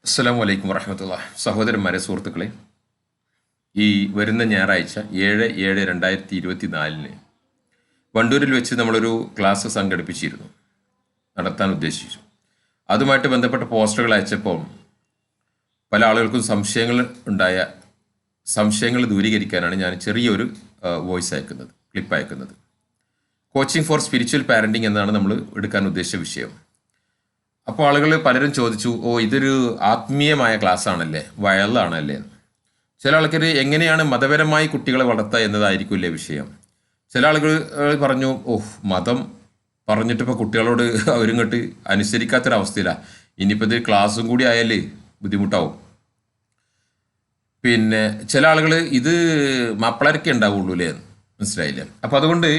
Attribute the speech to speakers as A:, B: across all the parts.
A: അസ്സലാമു അലൈക്കും വറഹമത്തുള്ള. സഹോദരന്മാരെ, സുഹൃത്തുക്കളെ, ഈ വരുന്ന ഞായറാഴ്ച 7/7/2024 വണ്ടൂരിൽ വെച്ച് നമ്മളൊരു ക്ലാസ് സംഘടിപ്പിച്ചിരുന്നു, നടത്താൻ ഉദ്ദേശിച്ചു. അതുമായിട്ട് ബന്ധപ്പെട്ട പോസ്റ്ററുകൾ അയച്ചപ്പോൾ പല ആളുകൾക്കും സംശയങ്ങൾ ദൂരീകരിക്കാനാണ് ഞാൻ ചെറിയൊരു വോയിസ് അയക്കുന്നത്, ക്ലിപ്പ് അയക്കുന്നത്. കോച്ചിങ് ഫോർ സ്പിരിച്വൽ പാരൻറ്റിങ് എന്നാണ് നമ്മൾ എടുക്കാൻ ഉദ്ദേശിച്ച വിഷയം. അപ്പോൾ ആളുകൾ പലരും ചോദിച്ചു, ഇതൊരു ആത്മീയമായ ക്ലാസ് ആണല്ലേ, വയലാണല്ലേ. ചില ആൾക്കാർ എങ്ങനെയാണ് മതപരമായി കുട്ടികളെ വളർത്തുക എന്നതായിരിക്കില്ലേ വിഷയം. ചില ആളുകൾ പറഞ്ഞു, മതം പറഞ്ഞിട്ടിപ്പോൾ കുട്ടികളോട് അവരിങ്ങോട്ട് അനുസരിക്കാത്തൊരവസ്ഥയിലാണ്, ഇനിയിപ്പോൾ ഇത് ക്ലാസ്സും കൂടി ആയാലേ ബുദ്ധിമുട്ടാവും. പിന്നെ ചില ആളുകൾ ഇത് മാപ്പിളരൊക്കെ ഉണ്ടാവുള്ളൂ അല്ലേ, മനസ്സിലായില്ലേ. അപ്പോൾ അതുകൊണ്ട്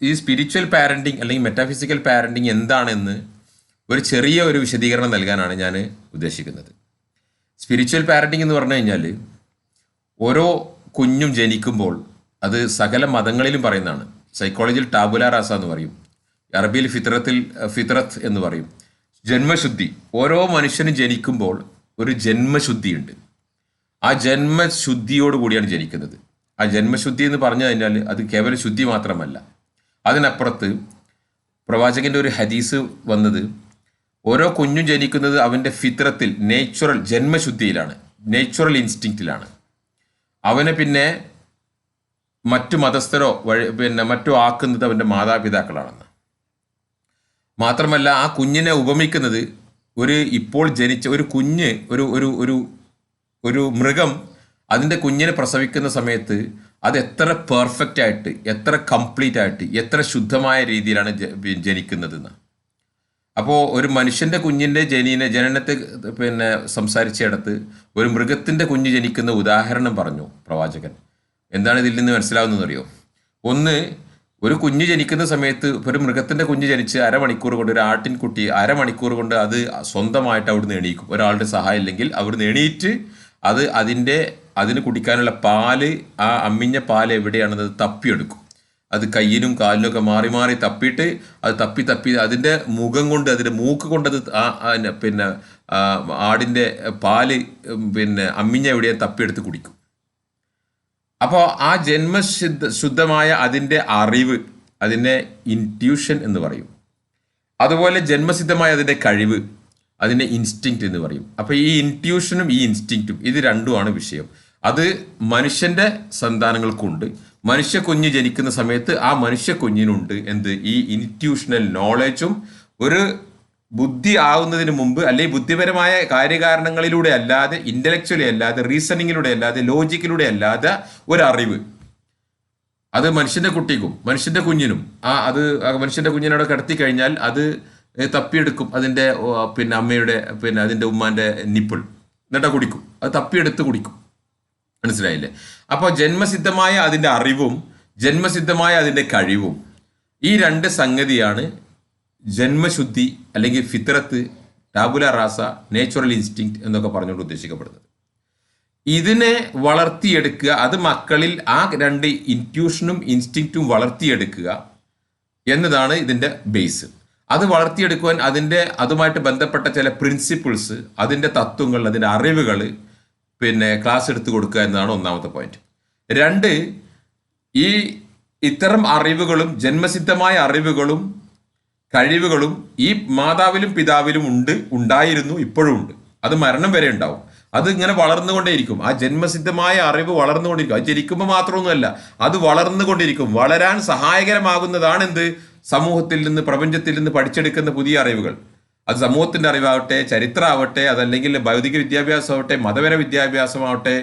A: ഈ സ്പിരിച്വൽ പാരൻറ്റിങ് അല്ലെങ്കിൽ മെറ്റാഫിസിക്കൽ പാരൻറ്റിങ് എന്താണെന്ന് ഒരു ചെറിയ ഒരു വിശദീകരണം നൽകാനാണ് ഞാൻ ഉദ്ദേശിക്കുന്നത്. സ്പിരിച്വൽ പാരൻറ്റിങ് എന്ന് പറഞ്ഞു കഴിഞ്ഞാൽ ഓരോ കുഞ്ഞും ജനിക്കുമ്പോൾ, അത് സകല മതങ്ങളിലും പറയുന്നതാണ്. സൈക്കോളജിയിൽ ടാബുല റാസ എന്ന് പറയും, അറബിയിൽ ഫിത്രത്ത് എന്ന് പറയും. ജന്മശുദ്ധി. ഓരോ മനുഷ്യനും ജനിക്കുമ്പോൾ ഒരു ജന്മശുദ്ധിയുണ്ട്. ആ ജന്മശുദ്ധിയോട് കൂടിയാണ് ജനിക്കുന്നത്. ആ ജന്മശുദ്ധി എന്ന് പറഞ്ഞു കഴിഞ്ഞാൽ അത് കേവലം ശുദ്ധി മാത്രമല്ല, അതിനപ്പുറത്ത് പ്രവാചകൻ്റെ ഒരു ഹദീസ് വന്നത്, ഓരോ കുഞ്ഞും ജനിക്കുന്നത് അവൻ്റെ ഫിത്രത്തിൽ, നേച്ചുറൽ ജന്മശുദ്ധിയിലാണ്, നേച്ചുറൽ ഇൻസ്റ്റിങ്ക്റ്റിലാണ്. അവനെ പിന്നെ മറ്റു മതസ്ഥരോ മറ്റോ ആക്കുന്നത് അവൻ്റെ മാതാപിതാക്കളാണെന്ന്. മാത്രമല്ല ആ കുഞ്ഞിനെ ഉപമിക്കുന്നത് ഇപ്പോൾ ജനിച്ച ഒരു കുഞ്ഞ്, ഒരു മൃഗം അതിൻ്റെ കുഞ്ഞിനെ പ്രസവിക്കുന്ന സമയത്ത് അത് എത്ര പെർഫെക്റ്റ് ആയിട്ട്, എത്ര കംപ്ലീറ്റ് ആയിട്ട്, എത്ര ശുദ്ധമായ രീതിയിലാണ് ജനിക്കുന്നതെന്ന്. അപ്പോൾ ഒരു മനുഷ്യൻ്റെ കുഞ്ഞിൻ്റെ ജനനത്തെ സംസാരിച്ചിടത്ത് ഒരു മൃഗത്തിൻ്റെ കുഞ്ഞ് ജനിക്കുന്ന ഉദാഹരണം പറഞ്ഞു പ്രവാചകൻ. എന്താണ് ഇതിൽ നിന്ന് മനസ്സിലാവുന്നതെന്നറിയോ? ഒന്ന്, ഒരു കുഞ്ഞ് ജനിക്കുന്ന സമയത്ത് ഒരു മൃഗത്തിൻ്റെ കുഞ്ഞ് ജനിച്ച് അരമണിക്കൂർ കൊണ്ട്, ഒരു ആട്ടിൻകുട്ടി അരമണിക്കൂർ കൊണ്ട് അത് സ്വന്തമായിട്ട് അവിടുന്ന് എണീക്കും. ഒരാളുടെ സഹായം ഇല്ലെങ്കിൽ അവിടുന്ന് എണീറ്റ് അതിന് കുടിക്കാനുള്ള പാല്, ആ അമ്മിഞ്ഞ പാല് എവിടെയാണെന്നത് തപ്പിയെടുക്കും. അത് കയ്യിലും കാലിലൊക്കെ മാറി മാറി തപ്പിയിട്ട് അത് തപ്പി അതിൻ്റെ മുഖം കൊണ്ട്, അതിൻ്റെ മൂക്ക് കൊണ്ട് അത് ആടിൻ്റെ പാല് അമ്മിഞ്ഞ എവിടെയാണ് തപ്പിയെടുത്ത് കുടിക്കും. അപ്പോൾ ആ ശുദ്ധമായ അതിൻ്റെ അറിവ്, അതിനെ ഇൻറ്റ്യൂഷൻ എന്ന് പറയും. അതുപോലെ ജന്മസിദ്ധമായ അതിൻ്റെ കഴിവ്, അതിനെ ഇൻസ്റ്റിങ്ക്റ്റ് എന്ന് പറയും. അപ്പോൾ ഈ ഇൻറ്റ്യൂഷനും ഈ ഇൻസ്റ്റിങ്ക്റ്റും ഇത് രണ്ടുമാണ് വിഷയം. അത് മനുഷ്യൻ്റെ സന്താനങ്ങൾക്കുണ്ട്. മനുഷ്യ കുഞ്ഞ് ജനിക്കുന്ന സമയത്ത് ആ മനുഷ്യ കുഞ്ഞിനുണ്ട് ഈ ഇൻറ്റ്യൂഷണൽ നോളജും. ഒരു ബുദ്ധി ആവുന്നതിന് മുമ്പ്, അല്ലെങ്കിൽ ബുദ്ധിപരമായ കാര്യകാരണങ്ങളിലൂടെ അല്ലാതെ, ഇൻ്റലക്ച്വലി അല്ലാതെ, റീസണിങ്ങിലൂടെ അല്ലാതെ, ലോജിക്കിലൂടെ അല്ലാതെ ഒരറിവ് അത് മനുഷ്യൻ്റെ കുട്ടിക്കും മനുഷ്യൻ്റെ കുഞ്ഞിനും മനുഷ്യൻ്റെ കുഞ്ഞിനോട് കിടത്തി കഴിഞ്ഞാൽ അത് തപ്പിയെടുക്കും. അതിൻ്റെ അമ്മയുടെ അതിൻ്റെ ഉമ്മാൻ്റെ നിപ്പിൾ, എന്നിട്ട് കുടിക്കും. അത് തപ്പിയെടുത്ത് കുടിക്കും. മനസ്സിലായില്ലേ? അപ്പോൾ ജന്മസിദ്ധമായ അതിൻ്റെ അറിവും ജന്മസിദ്ധമായ അതിൻ്റെ കഴിവും, ഈ രണ്ട് സംഗതിയാണ് ജന്മശുദ്ധി അല്ലെങ്കിൽ ഫിത്രത്ത്, ടാബുല റാസ, നേച്ചുറൽ ഇൻസ്റ്റിങ്ക്റ്റ് എന്നൊക്കെ പറഞ്ഞുകൊണ്ട് ഉദ്ദേശിക്കപ്പെടുന്നത്. ഇതിനെ വളർത്തിയെടുക്കുക, അത് മക്കളിൽ ആ രണ്ട് ഇൻറ്റ്യൂഷനും ഇൻസ്റ്റിങ്ക്റ്റും വളർത്തിയെടുക്കുക എന്നതാണ് ഇതിൻ്റെ ബേസ്. അത് വളർത്തിയെടുക്കുവാൻ അതുമായിട്ട് ബന്ധപ്പെട്ട ചില പ്രിൻസിപ്പിൾസ്, അതിൻ്റെ തത്വങ്ങൾ, അതിൻ്റെ അറിവുകൾ ക്ലാസ് എടുത്തു കൊടുക്കുക എന്നതാണ് ഒന്നാമത്തെ പോയിന്റ്. രണ്ട്, ഇത്തരം അറിവുകളും ജന്മസിദ്ധമായ അറിവുകളും കഴിവുകളും ഈ മാതാവിലും പിതാവിലും ഉണ്ടായിരുന്നു, ഇപ്പോഴും ഉണ്ട്. അത് മരണം വരെ ഉണ്ടാവും. അത് ഇങ്ങനെ വളർന്നുകൊണ്ടേയിരിക്കും. ആ ജന്മസിദ്ധമായ അറിവ് വളർന്നുകൊണ്ടിരിക്കും. അത് ജനിക്കുമ്പോൾ മാത്രമൊന്നുമല്ല, അത് വളർന്നുകൊണ്ടിരിക്കും. വളരാൻ സഹായകരമാകുന്നതാണ് സമൂഹത്തിൽ നിന്ന്, പ്രപഞ്ചത്തിൽ നിന്ന് പഠിച്ചെടുക്കുന്ന പുതിയ അറിവുകൾ. അത് സമൂഹത്തിൻ്റെ അറിവാവട്ടെ, ചരിത്രമാവട്ടെ, അതല്ലെങ്കിൽ ഭൗതിക വിദ്യാഭ്യാസമാവട്ടെ, മതപര വിദ്യാഭ്യാസമാവട്ടെ,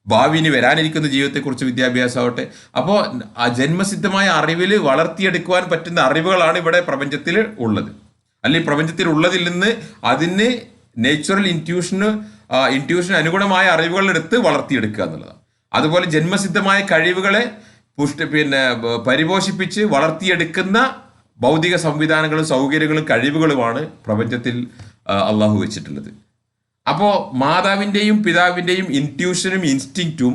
A: ഭാവിന് വരാനിരിക്കുന്ന ജീവിതത്തെക്കുറിച്ച് വിദ്യാഭ്യാസമാവട്ടെ. അപ്പോൾ ആ ജന്മസിദ്ധമായ അറിവിൽ വളർത്തിയെടുക്കുവാൻ പറ്റുന്ന അറിവുകളാണ് ഇവിടെ പ്രപഞ്ചത്തിൽ ഉള്ളത്. അല്ലെങ്കിൽ പ്രപഞ്ചത്തിൽ ഉള്ളതിൽ നിന്ന് അതിന് നേച്ചുറൽ ഇൻറ്റ്യൂഷൻ അനുഗുണമായ അറിവുകളെടുത്ത് വളർത്തിയെടുക്കുക എന്നുള്ളതാണ്. അതുപോലെ ജന്മസിദ്ധമായ കഴിവുകളെ പരിപോഷിപ്പിച്ച് വളർത്തിയെടുക്കുന്ന ഭൗതിക സംവിധാനങ്ങളും സൗകര്യങ്ങളും കഴിവുകളുമാണ് പ്രപഞ്ചത്തിൽ അള്ളാഹു വെച്ചിട്ടുള്ളത്. അപ്പോൾ മാതാവിൻ്റെയും പിതാവിൻ്റെയും ഇൻറ്റ്യൂഷനും ഇൻസ്റ്റിങ്ക്റ്റും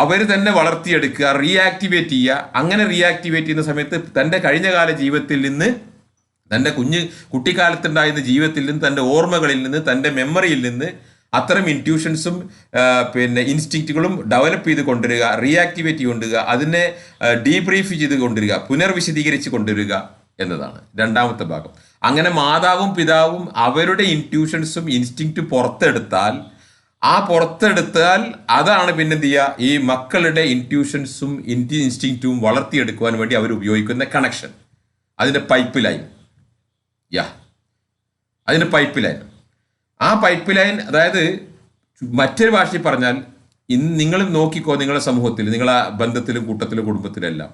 A: അവർ തന്നെ വളർത്തിയെടുക്കുക, റീആക്ടിവേറ്റ് ചെയ്യുക. അങ്ങനെ റീആക്ടിവേറ്റ് ചെയ്യുന്ന സമയത്ത് തൻ്റെ കഴിഞ്ഞകാല ജീവിതത്തിൽ നിന്ന് തൻ്റെ കുട്ടിക്കാലത്തുണ്ടായിരുന്ന ജീവിതത്തിൽ നിന്ന്, തൻ്റെ ഓർമ്മകളിൽ നിന്ന്, തൻ്റെ മെമ്മറിയിൽ നിന്ന് അത്തരം ഇൻറ്റ്യൂഷൻസും പിന്നെ ഇൻസ്റ്റിങ്റ്റുകളും ഡെവലപ്പ് ചെയ്ത് കൊണ്ടുവരിക, റീആക്ടിവേറ്റ് കൊണ്ടുവരിക, അതിനെ ഡീബ്രീഫ് ചെയ്ത് കൊണ്ടുവരിക, പുനർവിശദീകരിച്ച് കൊണ്ടുവരിക എന്നതാണ് രണ്ടാമത്തെ ഭാഗം. അങ്ങനെ മാതാവും പിതാവും അവരുടെ ഇൻറ്റ്യൂഷൻസും ഇൻസ്റ്റിങ്റ്റും പുറത്തെടുത്താൽ അതാണ് പിന്നെന്ത് ചെയ്യുക, ഈ മക്കളുടെ ഇൻറ്റ്യൂഷൻസും ഇൻസ്റ്റിങ്റ്റും വളർത്തിയെടുക്കുവാൻ വേണ്ടി അവർ ഉപയോഗിക്കുന്ന കണക്ഷൻ, അതിൻ്റെ പൈപ്പ് ലൈൻ. അതിൻ്റെ പൈപ്പ് ലൈൻ, ആ പൈപ്പ് ലൈൻ, അതായത് മറ്റൊരു ഭാഷയിൽ പറഞ്ഞാൽ, ഇന്ന് നിങ്ങൾ നോക്കിക്കോ, നിങ്ങളുടെ സമൂഹത്തിൽ, നിങ്ങളെ ബന്ധത്തിലും കൂട്ടത്തിലും കുടുംബത്തിലെല്ലാം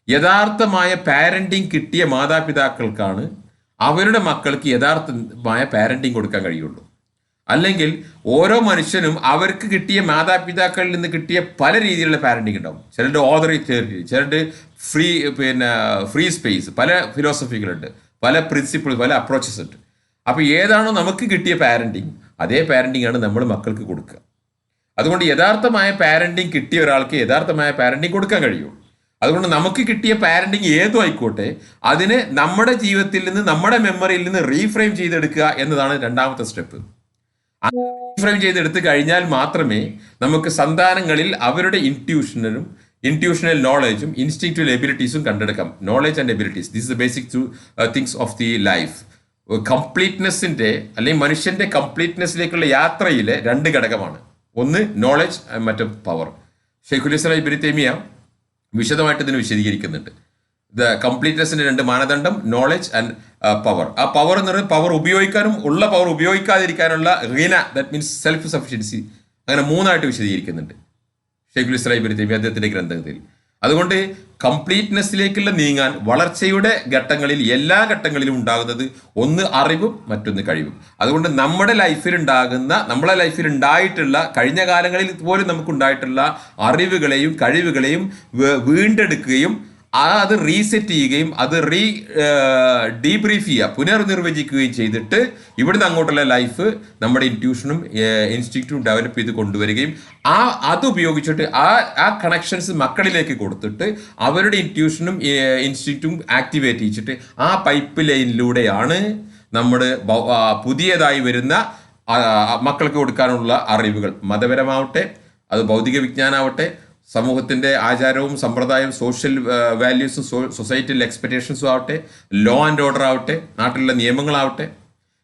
A: യഥാർത്ഥമായ പാരന്റിങ് കിട്ടിയ മാതാപിതാക്കൾക്കാണ് അവരുടെ മക്കൾക്ക് യഥാർത്ഥമായ പാരന്റിങ് കൊടുക്കാൻ കഴിയുള്ളൂ. അല്ലെങ്കിൽ ഓരോ മനുഷ്യനും അവർക്ക് കിട്ടിയ മാതാപിതാക്കളിൽ നിന്ന് കിട്ടിയ പല രീതിയിലുള്ള പാരന്റിങ് ഉണ്ടാവും. ചിലരുടെ ഓതറിറ്റേറിയൻ, ചിലരുടെ ഫ്രീ സ്പേസ്, പല ഫിലോസഫികളുണ്ട്, പല പ്രിൻസിപ്പിൾസ്, പല അപ്രോച്ചസ് ഉണ്ട്. അപ്പോൾ ഏതാണോ നമുക്ക് കിട്ടിയ പാരന്റിങ്, അതേ പാരന്റിങ് ആണ് നമ്മൾ മക്കൾക്ക് കൊടുക്കുക. അതുകൊണ്ട് യഥാർത്ഥമായ പാരന്റിങ് കിട്ടിയ ഒരാൾക്ക് യഥാർത്ഥമായ പാരന്റിങ് കൊടുക്കാൻ കഴിയും. അതുകൊണ്ട് നമുക്ക് കിട്ടിയ പാരന്റിങ് ഏതും ആയിക്കോട്ടെ, അതിനെ നമ്മുടെ ജീവിതത്തിൽ നിന്ന്, നമ്മുടെ മെമ്മറിയിൽ നിന്ന് റീഫ്രെയിം ചെയ്തെടുക്കുക എന്നതാണ് രണ്ടാമത്തെ സ്റ്റെപ്പ്. റീഫ്രെയിം ചെയ്തെടുത്ത് കഴിഞ്ഞാൽ മാത്രമേ നമുക്ക് സന്താനങ്ങളിൽ അവരുടെ ഇൻറ്റ്യൂഷണൽ നോളജും ഇൻസ്റ്റിങ്ക്ച്വൽ എബിലിറ്റീസും കണ്ടെടുക്കാം. Knowledge and abilities, this is the basic things of the life. കംപ്ലീറ്റ്നെസ്സിൻ്റെ അല്ലെങ്കിൽ മനുഷ്യൻ്റെ കംപ്ലീറ്റ്നെസ്സിലേക്കുള്ള യാത്രയിലെ രണ്ട് ഘടകമാണ്. ഒന്ന് നോളജ്, മറ്റൊരു പവർ. ഷെയ്ഖുൽ ഇസ്ലാം ഇബ്നു തൈമിയ വിശദമായിട്ട് ഇതിന് വിശദീകരിക്കുന്നുണ്ട്. ദ കംപ്ലീറ്റ്നെസ്സിന്റെ രണ്ട് മാനദണ്ഡം, നോളജ് ആൻഡ് പവർ. ആ പവർ എന്ന് പറയുന്നത് പവർ ഉപയോഗിക്കാനും ഉള്ള പവർ ഉപയോഗിക്കാതിരിക്കാനുള്ള ഗിന, ദാറ്റ് മീൻസ് സെൽഫ് സഫിഷ്യൻസി. അങ്ങനെ മൂന്നായിട്ട് വിശദീകരിക്കുന്നുണ്ട് ഷെയ്ഖുൽ ഇസ്ലാം ഇബ്നു തൈമിയ അദ്ദേഹത്തിന്റെ ഗ്രന്ഥത്തിൽ. അതുകൊണ്ട് കംപ്ലീറ്റ്നെസ്സിലേക്കുള്ള നീങ്ങാൻ വളർച്ചയുടെ ഘട്ടങ്ങളിൽ, എല്ലാ ഘട്ടങ്ങളിലും ഉണ്ടാകുന്നത് ഒന്ന് അറിവും മറ്റൊന്ന് കഴിവും. അതുകൊണ്ട് നമ്മളെ ലൈഫിൽ ഉണ്ടായിട്ടുള്ള, കഴിഞ്ഞ കാലങ്ങളിൽ പോലും നമുക്കുണ്ടായിട്ടുള്ള അറിവുകളെയും കഴിവുകളെയും വീണ്ടെടുക്കുകയും അത് റീസെറ്റ് ചെയ്യുകയും അത് ഡീബ്രീഫ് ചെയ്യുക, പുനർനിർവചിക്കുകയും ചെയ്തിട്ട് ഇവിടുന്ന് അങ്ങോട്ടുള്ള ലൈഫ് നമ്മുടെ ഇൻറ്റ്യൂഷനും ഇൻസ്റ്റിങ്ക്റ്റും ഡെവലപ്പ് ചെയ്ത് കൊണ്ടുവരികയും അത് ഉപയോഗിച്ചിട്ട് ആ കണക്ഷൻസ് മക്കളിലേക്ക് കൊടുത്തിട്ട് അവരുടെ ഇൻറ്റ്യൂഷനും ഇൻസ്റ്റിങ്ക്റ്റും ആക്ടിവേറ്റ് ചെയ്യിച്ചിട്ട് ആ പൈപ്പ് ലൈനിലൂടെയാണ് നമ്മുടെ പുതിയതായി വരുന്ന മക്കൾക്ക് കൊടുക്കാനുള്ള അറിവുകൾ, മതപരമാവട്ടെ, അത് ഭൗതിക വിജ്ഞാനാവട്ടെ, സമൂഹത്തിൻ്റെ ആചാരവും സമ്പ്രദായവും സോഷ്യൽ വാല്യൂസും സൊസൈറ്റിയിൽ എക്സ്പെക്റ്റേഷൻസും ആവട്ടെ, ലോ ആൻഡ് ഓർഡർ ആവട്ടെ, നാട്ടിലുള്ള നിയമങ്ങളാവട്ടെ,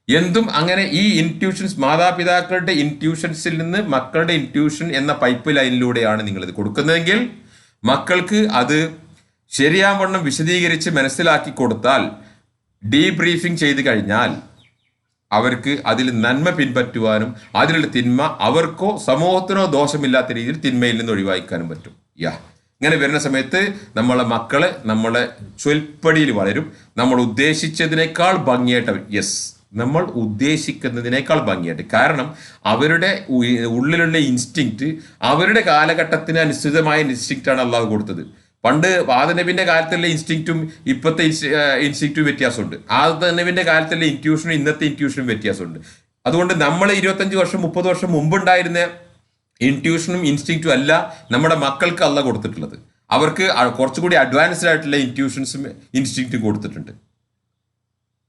A: എന്തും അങ്ങനെ ഈ ഇൻറ്റ്യൂഷൻസ്, മാതാപിതാക്കളുടെ ഇൻറ്റ്യൂഷൻസിൽ നിന്ന് മക്കളുടെ ഇൻറ്റ്യൂഷൻ എന്ന പൈപ്പ് ലൈനിലൂടെയാണ് നിങ്ങളിത് കൊടുക്കുന്നതെങ്കിൽ മക്കൾക്ക് അത് ശരിയാവണ്ണം വിശദീകരിച്ച് മനസ്സിലാക്കി കൊടുത്താൽ, ഡീബ്രീഫിംഗ് ചെയ്ത് കഴിഞ്ഞാൽ അവർക്ക് അതിൽ നന്മ പിൻപറ്റുവാനും അതിലുള്ള തിന്മ അവർക്കോ സമൂഹത്തിനോ ദോഷമില്ലാത്ത രീതിയിൽ തിന്മയിൽ നിന്ന് ഒഴിവാക്കാനും പറ്റും. ഇങ്ങനെ വരുന്ന സമയത്ത് നമ്മളെ മക്കള് നമ്മളെ ചൊൽപ്പടിയിൽ വളരും. നമ്മൾ ഉദ്ദേശിച്ചതിനേക്കാൾ ഭംഗിയായിട്ട്, നമ്മൾ ഉദ്ദേശിക്കുന്നതിനേക്കാൾ ഭംഗിയായിട്ട്. കാരണം അവരുടെ ഉള്ളിലുള്ള ഇൻസ്റ്റിങ്ക്റ്റ് അവരുടെ കാലഘട്ടത്തിന് അനുസൃതമായ ഇൻസ്റ്റിങ്ക്റ്റാണ് അള്ളാഹു കൊടുത്തത്. പണ്ട് ആദനബിന്റെ കാലത്തുള്ള ഇൻസ്റ്റിങ്ക്റ്റും ഇപ്പോഴത്തെ ഇൻസ്റ്റിങ്ക്റ്റും വ്യത്യാസമുണ്ട്. ആദനബിന്റെ കാലത്തുള്ള ഇൻറ്റ്യൂഷനും ഇന്നത്തെ ഇൻറ്റ്യൂഷനും വ്യത്യാസമുണ്ട്. അതുകൊണ്ട് നമ്മൾ 25 വർഷം 30 വർഷം മുമ്പുണ്ടായിരുന്ന ഇൻറ്റ്യൂഷനും ഇൻസ്റ്റിങ്ക്റ്റും അല്ല നമ്മുടെ മക്കൾക്ക് അല്ല കൊടുത്തിട്ടുള്ളത്. അവർക്ക് കുറച്ചുകൂടി അഡ്വാൻസ്ഡ് ആയിട്ടുള്ള ഇൻറ്റ്യൂഷൻസും ഇൻസ്റ്റിങ്ക്റ്റും കൊടുത്തിട്ടുണ്ട്.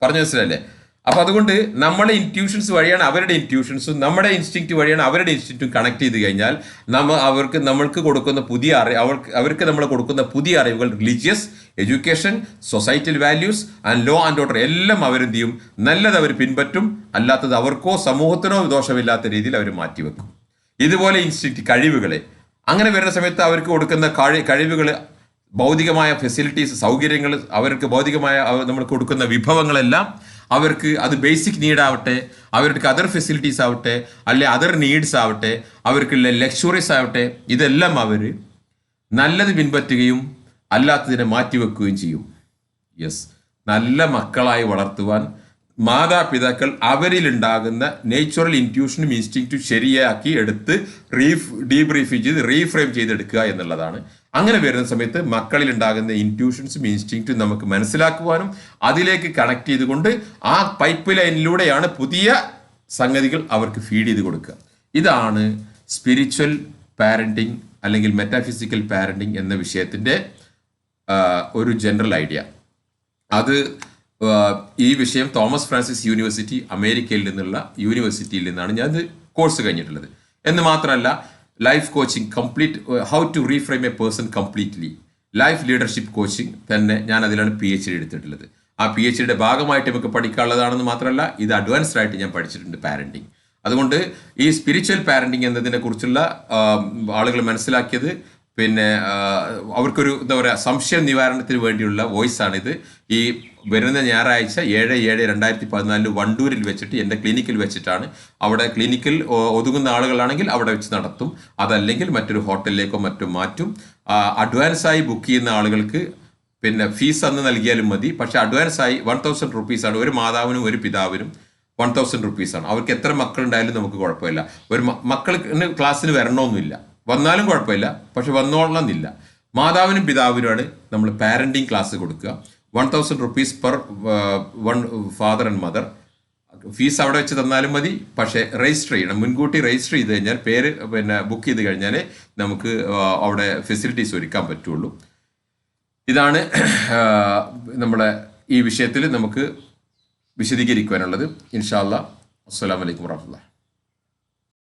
A: പറഞ്ഞു മനസ്സിലല്ലേ? അപ്പൊ അതുകൊണ്ട് നമ്മളെ ഇൻറ്റ്യൂഷൻസ് വഴിയാണ് അവരുടെ ഇൻറ്റ്യൂഷൻസും, നമ്മുടെ ഇൻസ്റ്റിങ്ക്റ്റ് വഴിയാണ് അവരുടെ ഇൻസ്റ്റിങ്ക്റ്റും കണക്ട് ചെയ്ത് കഴിഞ്ഞാൽ നമ്മൾക്ക് കൊടുക്കുന്ന അവർക്ക് നമ്മൾ കൊടുക്കുന്ന പുതിയ അറിവുകൾ, religious, education, societal values and law and order എല്ലാം അവരെന്ത് ചെയ്യും, നല്ലത് അവർ പിൻപറ്റും, അല്ലാത്തത് അവർക്കോ സമൂഹത്തിനോ ദോഷമില്ലാത്ത രീതിയിൽ അവർ മാറ്റിവെക്കും. ഇതുപോലെ ഇൻസ്റ്റിങ്ക്റ്റ് കഴിവുകളെ അങ്ങനെ വരുന്ന സമയത്ത് അവർക്ക് കൊടുക്കുന്ന കഴിവുകൾ, ഭൗതികമായ ഫെസിലിറ്റീസ്, സൗകര്യങ്ങൾ, അവർക്ക് ഭൗതികമായ നമ്മൾ കൊടുക്കുന്ന വിഭവങ്ങളെല്ലാം അവർക്ക് അത് ബേസിക് നീഡാവട്ടെ, അവർക്ക് അതർ ഫെസിലിറ്റീസ് ആവട്ടെ, അല്ലെ അതർ നീഡ്സ് ആവട്ടെ, അവർക്കുള്ള ലക്ഷറീസ് ആവട്ടെ, ഇതെല്ലാം അവർ നല്ലത് പിൻപറ്റുകയും അല്ലാത്തതിനെ മാറ്റിവെക്കുകയും ചെയ്യും. നല്ല മക്കളായി വളർത്തുവാൻ മാതാപിതാക്കൾ അവരിലുണ്ടാകുന്ന നേച്ചുറൽ ഇൻറ്റ്യൂഷനും ഇൻസ്റ്റിങ്ക്റ്റും ശരിയാക്കി എടുത്ത് ഡീബ്രീഫ് ചെയ്ത് റീഫ്രെയിം ചെയ്തെടുക്കുക എന്നുള്ളതാണ്. അങ്ങനെ വരുന്ന സമയത്ത് മക്കളിൽ ഉണ്ടാകുന്ന ഇൻറ്റ്യൂഷൻസും ഇൻസ്റ്റിങ്ക്റ്റും നമുക്ക് മനസ്സിലാക്കുവാനും അതിലേക്ക് കണക്ട് ചെയ്തുകൊണ്ട് ആ പൈപ്പ് ലൈനിലൂടെയാണ് പുതിയ സംഗതികൾ അവർക്ക് ഫീഡ് ചെയ്ത് കൊടുക്കുക. ഇതാണ് സ്പിരിച്വൽ പാരന്റിങ് അല്ലെങ്കിൽ മെറ്റാഫിസിക്കൽ പാരന്റിങ് എന്ന വിഷയത്തിൻ്റെ ഒരു ജനറൽ ഐഡിയ. അത് ഈ വിഷയം തോമസ് ഫ്രാൻസിസ് യൂണിവേഴ്സിറ്റി അമേരിക്കയിൽ നിന്നുള്ള യൂണിവേഴ്സിറ്റിയിൽ നിന്നാണ് ഞാൻ ഇത് കോഴ്സ് കഴിഞ്ഞിട്ടുള്ളത്. എന്ന് മാത്രമല്ല life coaching complete how to reframe a person completely life leadership coaching തന്നെ ഞാൻ അതിലാണ് PhD എടുത്തിട്ടുള്ളത്. ആ PhDയുടെ ഭാഗമായിട്ട് നമുക്ക് പഠിക്കാനുള്ളതാണെന്ന് മാത്രമല്ല ഇത് അഡ്വാൻസ്ഡ് ആയിട്ട് ഞാൻ പഠിച്ചിട്ടുണ്ട് പാരൻറ്റിങ്. അതുകൊണ്ട് ഈ സ്പിരിച്വൽ പാരൻറ്റിങ് എന്നതിനെ കുറിച്ചുള്ള ആളുകൾ മനസ്സിലാക്കിയത് പിന്നെ അവർക്കൊരു എന്താ പറയുക സംശയ നിവാരണത്തിന് വേണ്ടിയുള്ള വോയിസ് ആണിത്. ഈ വരുന്ന ഞായറാഴ്ച 7/7/2014 വണ്ടൂരിൽ വെച്ചിട്ട് എൻ്റെ ക്ലിനിക്കിൽ വെച്ചിട്ടാണ്. അവിടെ ക്ലിനിക്കിൽ ഒതുങ്ങുന്ന ആളുകളാണെങ്കിൽ അവിടെ വെച്ച് നടത്തും, അതല്ലെങ്കിൽ മറ്റൊരു ഹോട്ടലിലേക്കോ മറ്റും മാറ്റും. അഡ്വാൻസായി ബുക്ക് ചെയ്യുന്ന ആളുകൾക്ക് പിന്നെ ഫീസ് അന്ന് നൽകിയാലും മതി. പക്ഷേ അഡ്വാൻസായി 1000 റുപ്പീസാണ് ഒരു മാതാവിനും ഒരു പിതാവിനും 1000 റുപ്പീസാണ്. അവർക്ക് എത്ര മക്കളുണ്ടായാലും നമുക്ക് കുഴപ്പമില്ല. ഒരു മക്കൾക്ക് ക്ലാസ്സിന് വരണമെന്നില്ല, വന്നാലും കുഴപ്പമില്ല, പക്ഷെ വന്നോളണമെന്നില്ല. മാതാവിനും പിതാവിനുമാണ് നമ്മൾ പാരൻറ്റിങ് ക്ലാസ് കൊടുക്കുക. 1000 rupees per one father and mother. Fees അവിടെ വെച്ച് തന്നാലും മതി, പക്ഷേ രജിസ്റ്റർ ചെയ്യണം. മുൻകൂട്ടി രജിസ്റ്റർ ചെയ്ത് കഴിഞ്ഞാൽ പേര് പിന്നെ ബുക്ക് ചെയ്ത് കഴിഞ്ഞാൽ നമുക്ക് അവിടെ ഫെസിലിറ്റീസ് ഒരുക്കാൻ പറ്റുള്ളൂ. ഇതാണ് നമ്മുടെ ഈ വിഷയത്തിൽ നമുക്ക് വിശദീകരിക്കുവാനുള്ളത്. ഇൻഷാ അല്ലാഹ്. അസ്സലാമു അലൈക്കും വറഹ്മത്തുള്ളാഹി.